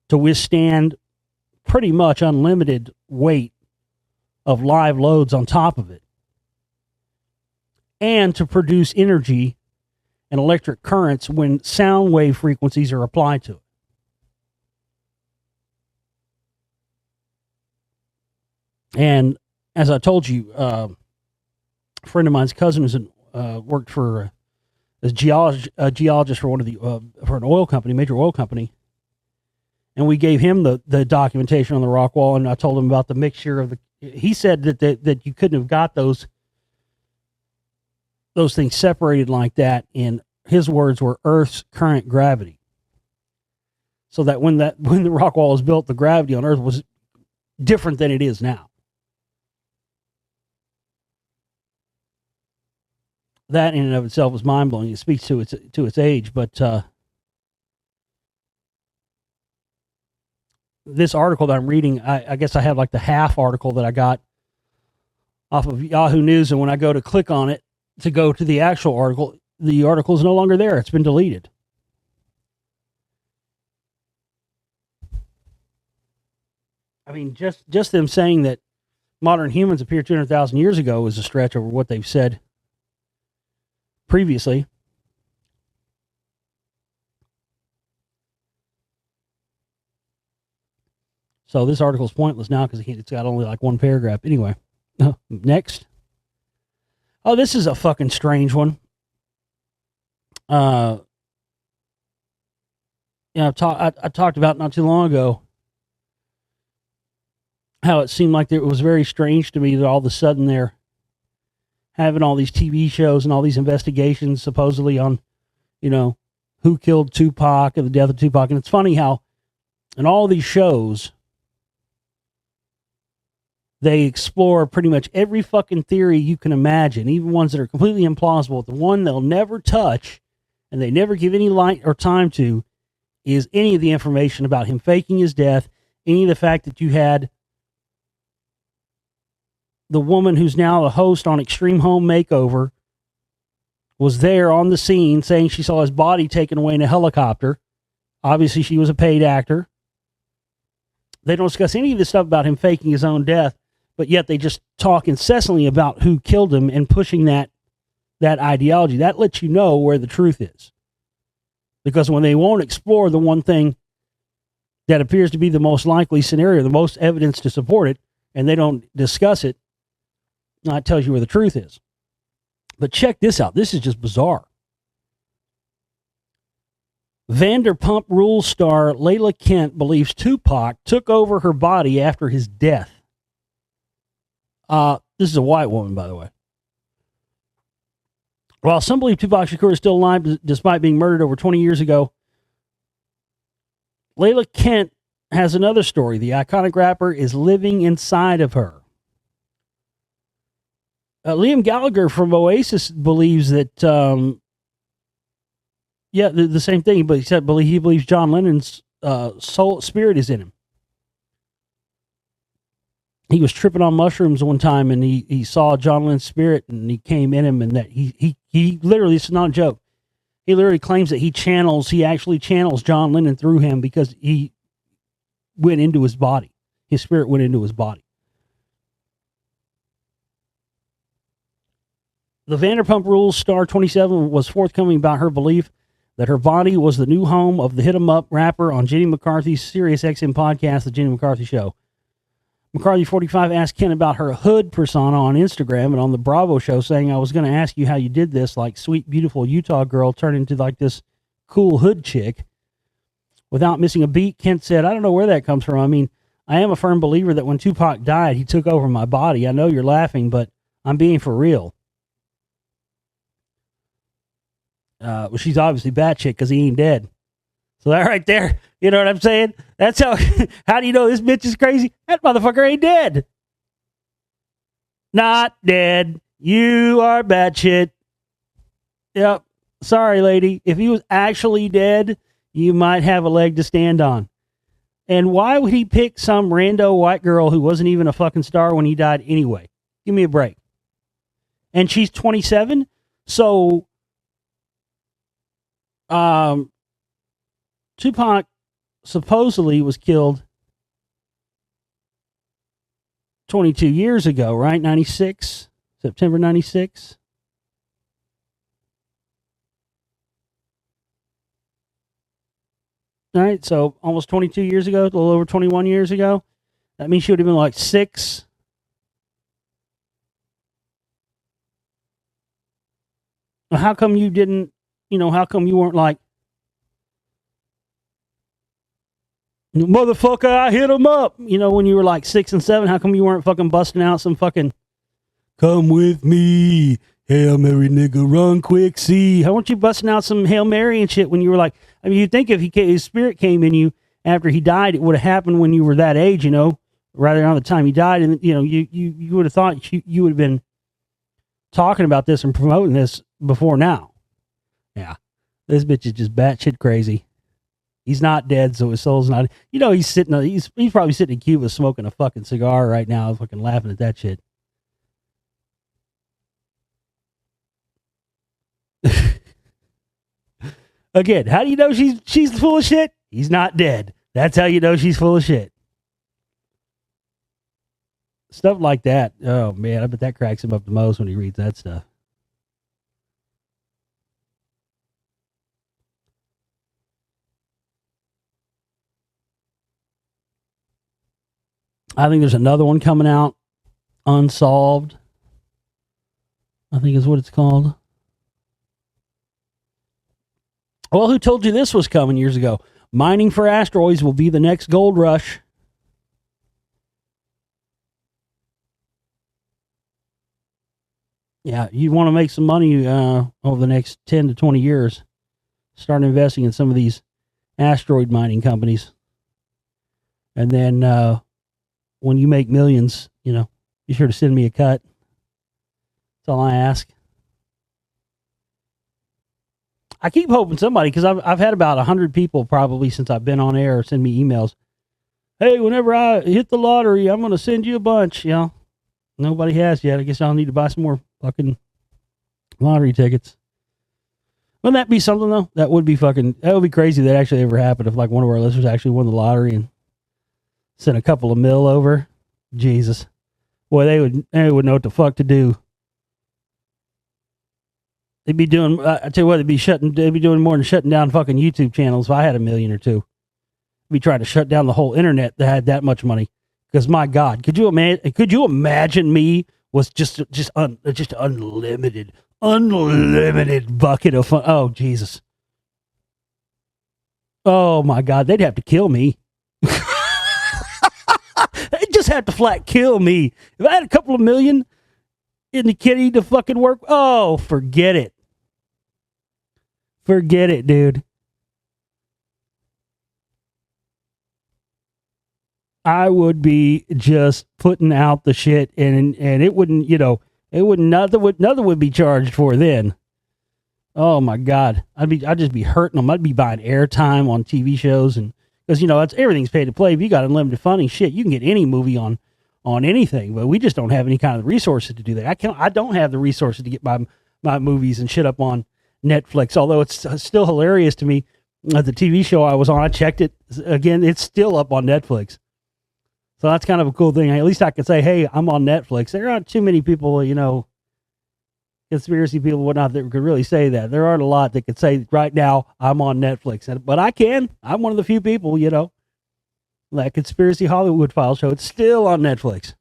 to withstand pretty much unlimited weight of live loads on top of it, and to produce energy and electric currents when sound wave frequencies are applied to it. And as I told you, a friend of mine's cousin who's worked for as a geologist for one of the for an oil company, major oil company. And we gave him the documentation on the rock wall, and I told him about the mixture of the. He said that you couldn't have got those things separated like that. In his words, were Earth's current gravity. So that when the rock wall was built, the gravity on Earth was different than it is now. That in and of itself was mind blowing. It speaks to its age, but. This article that I'm reading, I guess I have like the half article that I got off of Yahoo News, and when I go to click on it, to go to the actual article. The article is no longer there. It's been deleted. I mean, just them saying that modern humans appeared 200,000 years ago is a stretch over what they've said previously. So this article is pointless now because it's got only like one paragraph. Anyway, next. Oh, this is a fucking strange one. I talked about not too long ago how it seemed like it was very strange to me that all of a sudden they're having all these TV shows and all these investigations supposedly on, who killed Tupac and the death of Tupac. And it's funny how in all these shows, they explore pretty much every fucking theory you can imagine, even ones that are completely implausible. The one they'll never touch and they never give any light or time to is any of the information about him faking his death, any of the fact that you had the woman who's now the host on Extreme Home Makeover was there on the scene saying she saw his body taken away in a helicopter. Obviously, she was a paid actor. They don't discuss any of this stuff about him faking his own death, but yet they just talk incessantly about who killed him and pushing that ideology. That lets you know where the truth is. Because when they won't explore the one thing that appears to be the most likely scenario, the most evidence to support it, and they don't discuss it, that tells you where the truth is. But check this out. This is just bizarre. Vanderpump Rules star Layla Kent believes Tupac took over her body after his death. This is a white woman, by the way. While some believe Tupac Shakur is still alive despite being murdered over 20 years ago, Layla Kent has another story. The iconic rapper is living inside of her. Liam Gallagher from Oasis believes that, the same thing, but he believes John Lennon's soul spirit is in him. He was tripping on mushrooms one time, and he saw John Lennon's spirit, and he came in him, and that he literally, this is not a joke, he literally claims that he actually channels John Lennon through him because he went into his body. His spirit went into his body. The Vanderpump Rules star 27 was forthcoming about her belief that her body was the new home of the hit 'em up rapper on Jenny McCarthy's Sirius XM podcast, The Jenny McCarthy Show. McCarthy 45 asked Ken about her hood persona on Instagram and on the Bravo show, saying, "I was going to ask you how you did this, like sweet, beautiful Utah girl turned into like this cool hood chick." Without missing a beat, Kent said, "I don't know where that comes from. I mean, I am a firm believer that when Tupac died, he took over my body. I know you're laughing, but I'm being for real." Well, she's obviously batshit because he ain't dead. So that right there, you know what I'm saying? That's how do you know this bitch is crazy? That motherfucker ain't dead. Not dead. You are batshit. Yep. Sorry, lady. If he was actually dead, you might have a leg to stand on. And why would he pick some rando white girl who wasn't even a fucking star when he died anyway? Give me a break. And she's 27? So Tupac supposedly was killed 22 years ago, right? 96? September 96? All right, so almost 22 years ago, a little over 21 years ago. That means she would have been like 6. Well, how come you didn't, how come you weren't like, "Motherfucker, I hit him up," when you were like 6 and 7? How come you weren't fucking busting out some fucking "Come with me, Hail Mary nigga, run quick, see"? How weren't you busting out some Hail Mary and shit when you were like, I mean, you'd think if his spirit came in you after he died, it would have happened when you were that age, rather than on the time he died. And, you would have thought you would have been talking about this and promoting this before now. Yeah. This bitch is just batshit crazy. He's not dead, so his soul's not. He's he's probably sitting in Cuba smoking a fucking cigar right now, fucking laughing at that shit. Again, how do you know she's full of shit? He's not dead. That's how you know she's full of shit. Stuff like that. Oh, man, I bet that cracks him up the most when he reads that stuff. I think there's another one coming out, Unsolved, I think is what it's called. Well, who told you this was coming years ago? Mining for asteroids will be the next gold rush. Yeah, you want to make some money over the next 10 to 20 years. Start investing in some of these asteroid mining companies. And then when you make millions, be sure to send me a cut. That's all I ask. I keep hoping somebody, because I've had about 100 people probably since I've been on air send me emails. Hey, whenever I hit the lottery, I'm going to send you a bunch. Nobody has yet. I guess I'll need to buy some more fucking lottery tickets. Wouldn't that be something, though? That would be crazy if that actually ever happened, if like one of our listeners actually won the lottery and sent a couple of mil over. Jesus. Boy, they would know what the fuck to do. They'd be doing, I tell you what, they'd be doing more than shutting down fucking YouTube channels if I had $1 million or $2 million. Be trying to shut down the whole internet that had that much money. Because my God, could you imagine me with just unlimited bucket of fun? Oh, Jesus. Oh, my God, they'd have to kill me. They'd just have to flat kill me. If I had a couple of million in the kitty to fucking work, oh, forget it. Forget it, dude. I would be just putting out the shit, and it wouldn't, nothing would be charged for then. Oh my God, I'd just be hurting them. I'd be buying airtime on TV shows, and because everything's pay to play. If you got unlimited funding, shit, you can get any movie on anything. But we just don't have any kind of resources to do that. I don't have the resources to get my movies and shit up on Netflix. Although it's still hilarious to me. The TV show I was on, I checked it again. It's still up on Netflix. So that's kind of a cool thing. At least I can say, hey, I'm on Netflix. There aren't too many people, conspiracy people, whatnot, that could really say that. There aren't a lot that could say right now, I'm on Netflix. But I can. I'm one of the few people, that Conspiracy Hollywood File show. It's still on Netflix.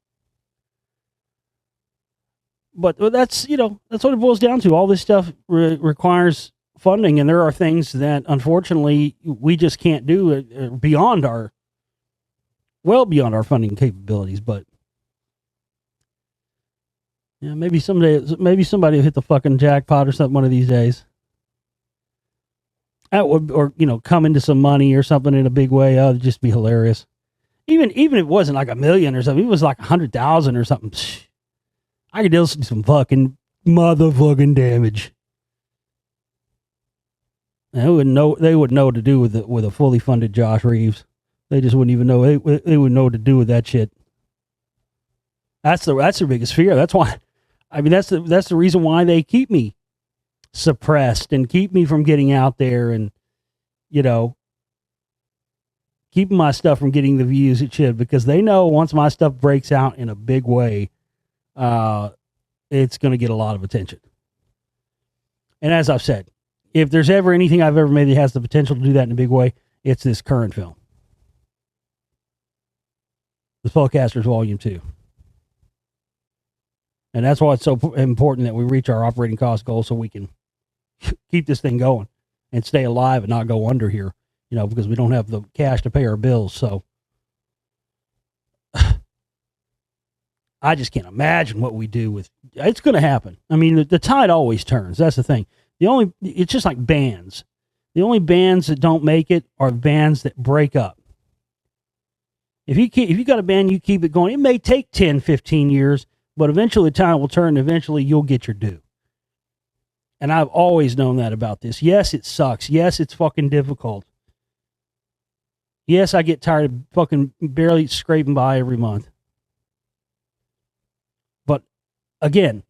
But that's, that's what it boils down to. All this stuff requires funding. And there are things that, unfortunately, we just can't do beyond our funding capabilities. But yeah, maybe somebody will hit the fucking jackpot or something one of these days. That would, or come into some money or something in a big way. It'd just be hilarious. Even if it wasn't like $1 million or something, it was like 100,000 or something. I could deal some fucking motherfucking damage. They wouldn't know what to do with a fully funded Josh Reeves. They just wouldn't even know. They wouldn't know what to do with that shit. That's their biggest fear. That's why. I mean, that's the reason why they keep me suppressed and keep me from getting out there and, keeping my stuff from getting the views it should, because they know once my stuff breaks out in a big way, it's going to get a lot of attention. And as I've said, if there's ever anything I've ever made that has the potential to do that in a big way, it's this current film. The Spellcasters Volume 2. And that's why it's so important that we reach our operating cost goal so we can keep this thing going and stay alive and not go under here, because we don't have the cash to pay our bills. So I just can't imagine what we do with it's going to happen. I mean, the tide always turns. That's the thing. It's just like bands. The only bands that don't make it are bands that break up. If you got a band, you keep it going. It may take 10, 15 years, but eventually the time will turn and eventually you'll get your due. And I've always known that about this. Yes, it sucks. Yes, it's fucking difficult. Yes, I get tired of fucking barely scraping by every month. But again,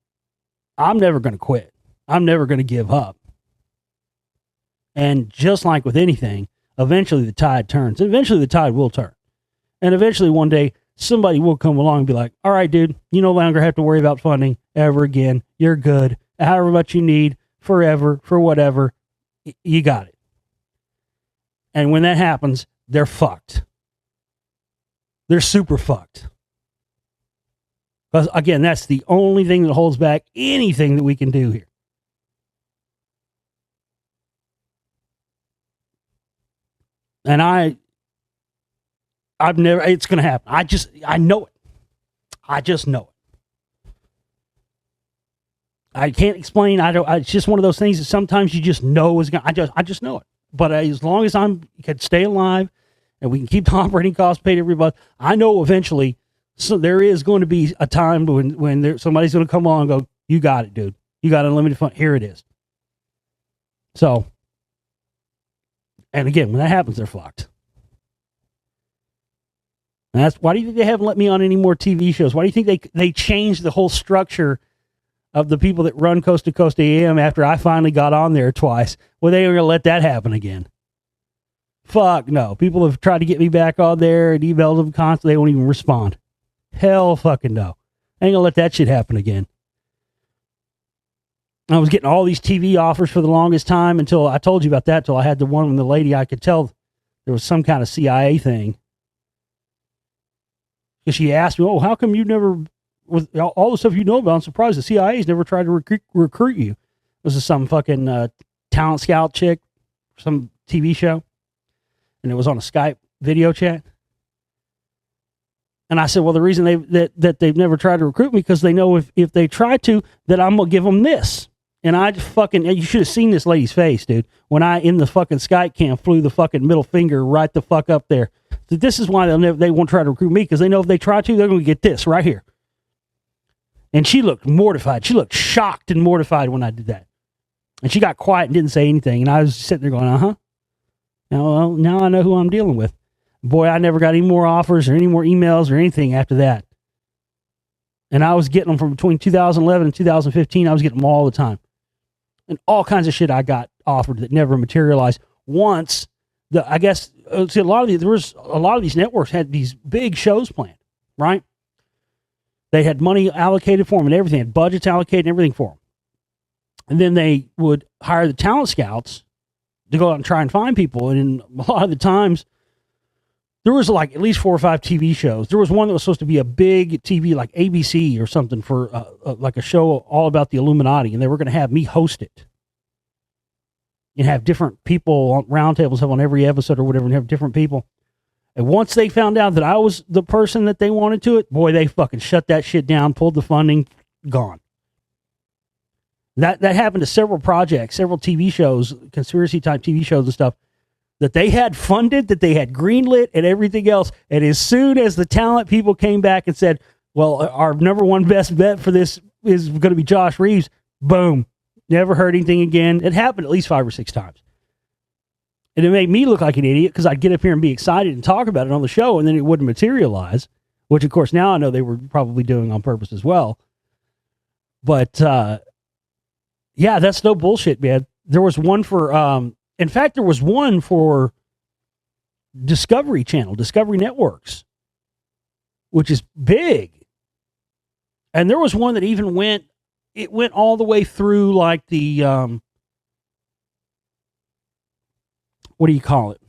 I'm never going to quit. I'm never going to give up. And just like with anything, eventually the tide turns. Eventually the tide will turn. And eventually one day somebody will come along and be like, all right, dude, you no longer have to worry about funding ever again. You're good. However much you need, forever, for whatever, you got it. And when that happens, they're fucked. They're super fucked. Because, again, that's the only thing that holds back anything that we can do here. And I've never, it's going to happen. I know it. I just know it. I can't explain. It's just one of those things that sometimes you just know is going to, I just know it. But as long as I can stay alive and we can keep the operating costs paid to everybody, I know eventually there is going to be a time when somebody's going to come on and go, you got it, dude. You got unlimited fund. Here it is. So, and again, when that happens, they're fucked. And that's why do you think they haven't let me on any more TV shows? Why do you think they changed the whole structure of the people that run Coast to Coast AM after I finally got on there twice? Well, they ain't going to let that happen again. Fuck no. People have tried to get me back on there and emailed them constantly. They won't even respond. Hell fucking no. I ain't going to let that shit happen again. I was getting all these TV offers for the longest time until I told you about that, until I had the one with the lady. I could tell there was some kind of CIA thing. Because she asked me, oh, how come you never, with all the stuff you know about, I'm surprised the CIA's never tried to recruit you. This is some fucking talent scout chick, some TV show. And it was on a Skype video chat. And I said, well, the reason they've never tried to recruit me because they know if they try to, that I'm going to give them this. And I just fucking, you should have seen this lady's face, dude. When I, in the fucking Skype cam, flew the fucking middle finger right the fuck up there. So this is why they won't try to recruit me, because they know if they try to, they're going to get this right here. And she looked mortified. She looked shocked and mortified when I did that. And she got quiet and didn't say anything. And I was sitting there going, uh-huh. Now I know who I'm dealing with. Boy, I never got any more offers or any more emails or anything after that. And I was getting them from between 2011 and 2015. I was getting them all the time. And all kinds of shit I got offered that never materialized. Once, there was a lot of these networks had these big shows planned, right? They had money allocated for them and everything, had budgets allocated and everything for them. And then they would hire the talent scouts to go out and try and find people. And a lot of the times, there was like at least 4 or 5 TV shows. There was one that was supposed to be a big TV, like ABC or something, for like a show all about the Illuminati, and they were going to have me host it. And have different people on roundtables have on every episode or whatever, and have different people. And once they found out that I was the person that they wanted to it, boy, they fucking shut that shit down, pulled the funding, gone. That happened to several projects, several TV shows, conspiracy type TV shows and stuff, that they had funded, that they had greenlit and everything else. And as soon as the talent people came back and said, well, our number one best bet for this is going to be Josh Reeves, boom, never heard anything again. It happened at least 5 or 6 times. And it made me look like an idiot because I'd get up here and be excited and talk about it on the show, and then it wouldn't materialize, which, of course, now I know they were probably doing on purpose as well. But, yeah, that's no bullshit, man. There was one for... in fact, there was one for Discovery Channel, Discovery Networks, which is big. And there was one that even went all the way through like the, what do you call it?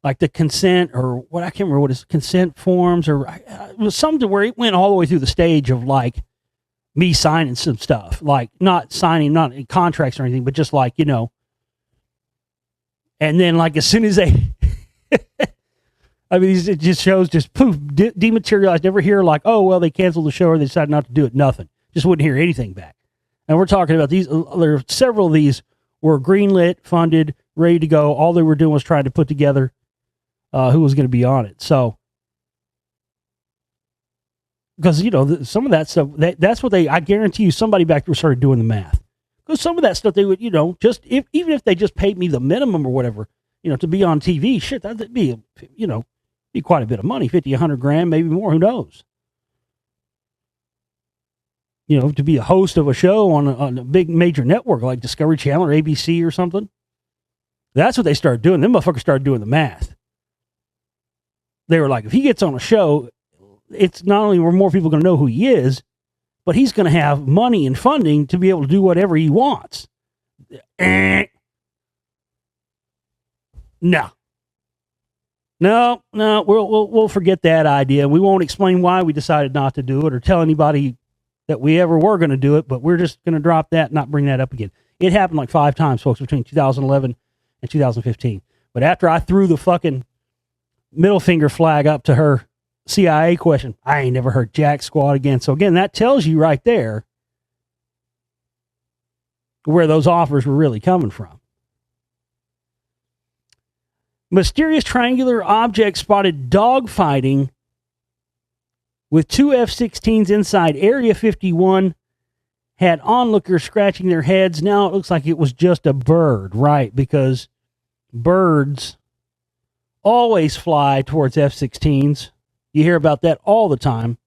Like the consent or what, I can't remember what it is, consent forms or it was something where it went all the way through the stage of like, me signing some stuff, like not signing, not contracts or anything, but just like, and then like as soon as they, I mean, it just shows just poof, dematerialized, never hear like, oh, well, they canceled the show or they decided not to do it. Nothing. Just wouldn't hear anything back. And we're talking about these, there are several of these were greenlit, funded, ready to go. All they were doing was trying to put together who was going to be on it. So, because, some of that stuff, that's what I guarantee you, somebody back there started doing the math. Because some of that stuff, they would, just, even if they just paid me the minimum or whatever, to be on TV, shit, that'd be, be quite a bit of money, 50, 100 grand, maybe more, who knows? to be a host of a show on a big major network like Discovery Channel or ABC or something. That's what they started doing. Them motherfuckers started doing the math. They were like, if he gets on a show, it's not only were more people going to know who he is, but he's going to have money and funding to be able to do whatever he wants. No, we'll forget that idea. We won't explain why we decided not to do it or tell anybody that we ever were going to do it, but we're just going to drop that and not bring that up again. It happened like 5 times, folks, between 2011 and 2015. But after I threw the fucking middle finger flag up to her CIA question, I ain't never heard jack squat again. So again, that tells you right there where those offers were really coming from. Mysterious triangular object spotted dogfighting with 2 F-16s inside Area 51. Had onlookers scratching their heads. Now it looks like it was just a bird, right? Because birds always fly towards F-16s. You hear about that all the time,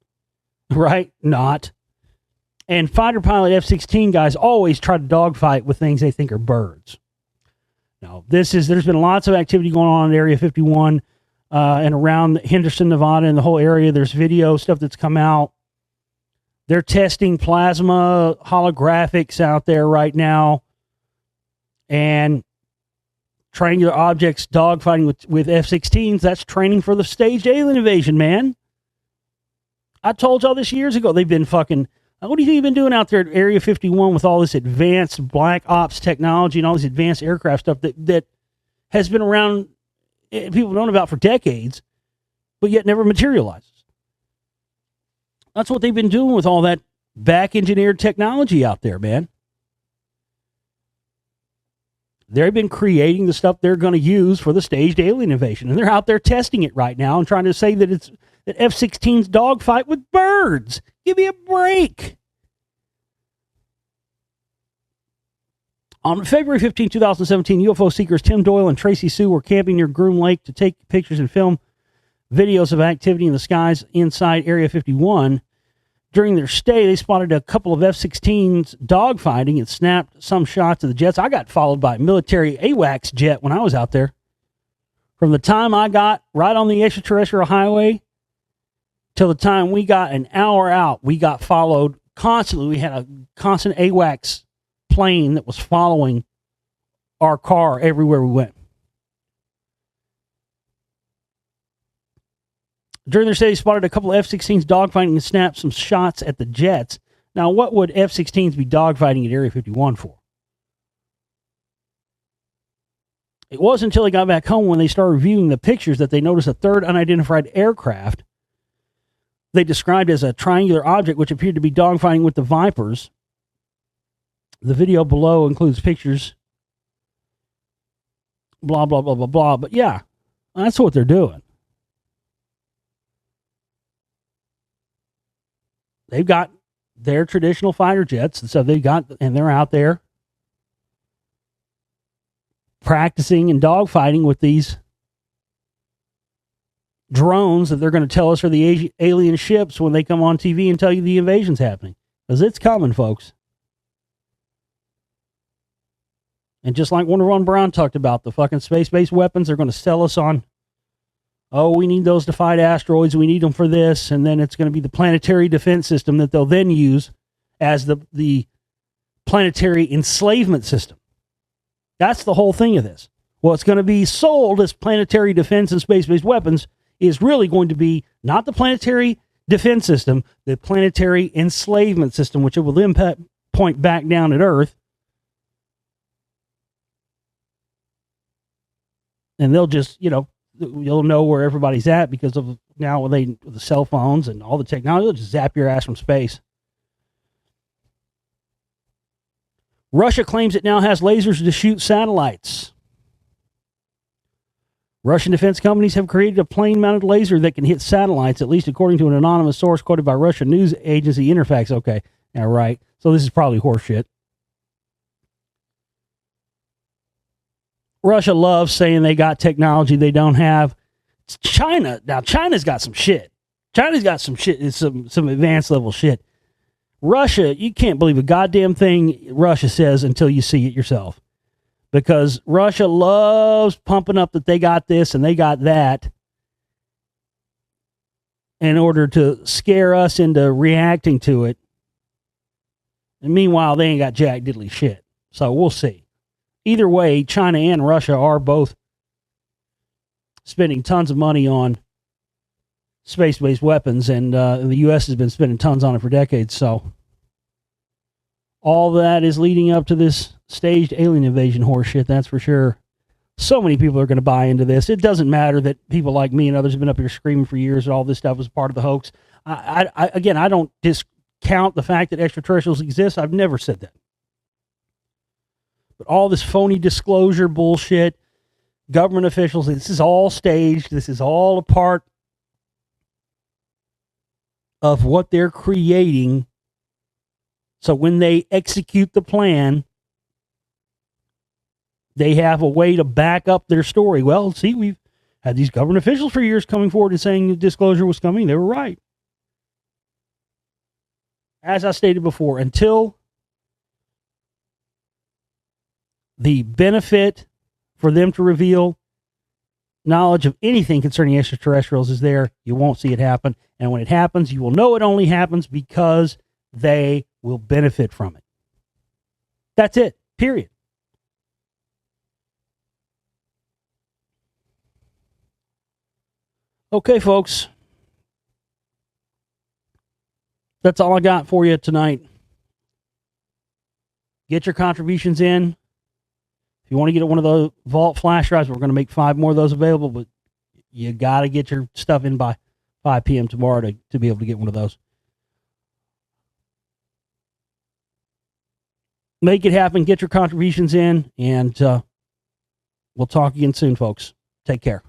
right? Not. And fighter pilot F-16 guys always try to dogfight with things they think are birds. Now, there's been lots of activity going on in Area 51 and around Henderson, Nevada, and the whole area. There's video stuff that's come out. They're testing plasma holographics out there right now. And triangular objects dogfighting with F-16s, that's training for the staged alien invasion, man. I told y'all this years ago. They've been fucking... What do you think you've been doing out there at Area 51 with all this advanced black ops technology and all this advanced aircraft stuff that has been around, people have known about for decades, but yet never materializes? That's what they've been doing with all that back-engineered technology out there, man. They've been creating the stuff they're going to use for the staged alien invasion, and they're out there testing it right now and trying to say that it's that F-16s dogfight with birds. Give me a break. On February 15, 2017, UFO seekers Tim Doyle and Tracy Sue were camping near Groom Lake to take pictures and film videos of activity in the skies inside Area 51. During their stay, they spotted a couple of F-16s dogfighting and snapped some shots of the jets. I got followed by a military AWACS jet when I was out there. From the time I got right on the extraterrestrial highway till the time we got an hour out, we got followed constantly. We had a constant AWACS plane that was following our car everywhere we went. During their stay, they spotted a couple of F-16s dogfighting and snapped some shots at the jets. Now, what would F-16s be dogfighting at Area 51 for? It wasn't until they got back home when they started reviewing the pictures that they noticed a third unidentified aircraft they described as a triangular object which appeared to be dogfighting with the Vipers. The video below includes pictures. Blah, blah, blah, blah, blah. But yeah, that's what they're doing. They've got their traditional fighter jets and stuff and they're out there practicing and dogfighting with these drones that they're going to tell us are the alien ships when they come on TV and tell you the invasion's happening. Because it's coming, folks. And just like Wonder One Brown talked about, the fucking space-based weapons they're going to sell us on, oh, we need those to fight asteroids, we need them for this, and then it's going to be the planetary defense system that they'll then use as the planetary enslavement system. That's the whole thing of this. What's going to be sold as planetary defense and space-based weapons is really going to be not the planetary defense system, the planetary enslavement system, which it will then point back down at Earth. And they'll just, you'll know where everybody's at because of now with the cell phones and all the technology, they'll just zap your ass from space. Russia claims it now has lasers to shoot satellites. Russian defense companies have created a plane-mounted laser that can hit satellites, at least according to an anonymous source quoted by Russian news agency Interfax. Okay, now right. So this is probably horseshit. Russia loves saying they got technology they don't have. It's China. Now, China's got some shit. China's got some shit. It's some advanced level shit. Russia, you can't believe a goddamn thing Russia says until you see it yourself. Because Russia loves pumping up that they got this and they got that in order to scare us into reacting to it. And meanwhile, they ain't got jack diddly shit. So we'll see. Either way, China and Russia are both spending tons of money on space-based weapons, and the U.S. has been spending tons on it for decades. So all that is leading up to this staged alien invasion horseshit, that's for sure. So many people are going to buy into this. It doesn't matter that people like me and others have been up here screaming for years that all this stuff was part of the hoax. I don't discount the fact that extraterrestrials exist. I've never said that. But all this phony disclosure bullshit, government officials, this is all staged. This is all a part of what they're creating. So when they execute the plan, they have a way to back up their story. Well, see, we've had these government officials for years coming forward and saying the disclosure was coming. They were right. As I stated before, until the benefit for them to reveal knowledge of anything concerning extraterrestrials is there, you won't see it happen. And when it happens, you will know it only happens because they will benefit from it. That's it. Period. Okay, folks. That's all I got for you tonight. Get your contributions in. If you want to get one of those vault flash drives, we're going to make 5 more of those available, but you got to get your stuff in by 5 p.m. tomorrow to be able to get one of those. Make it happen. Get your contributions in, and we'll talk again soon, folks. Take care.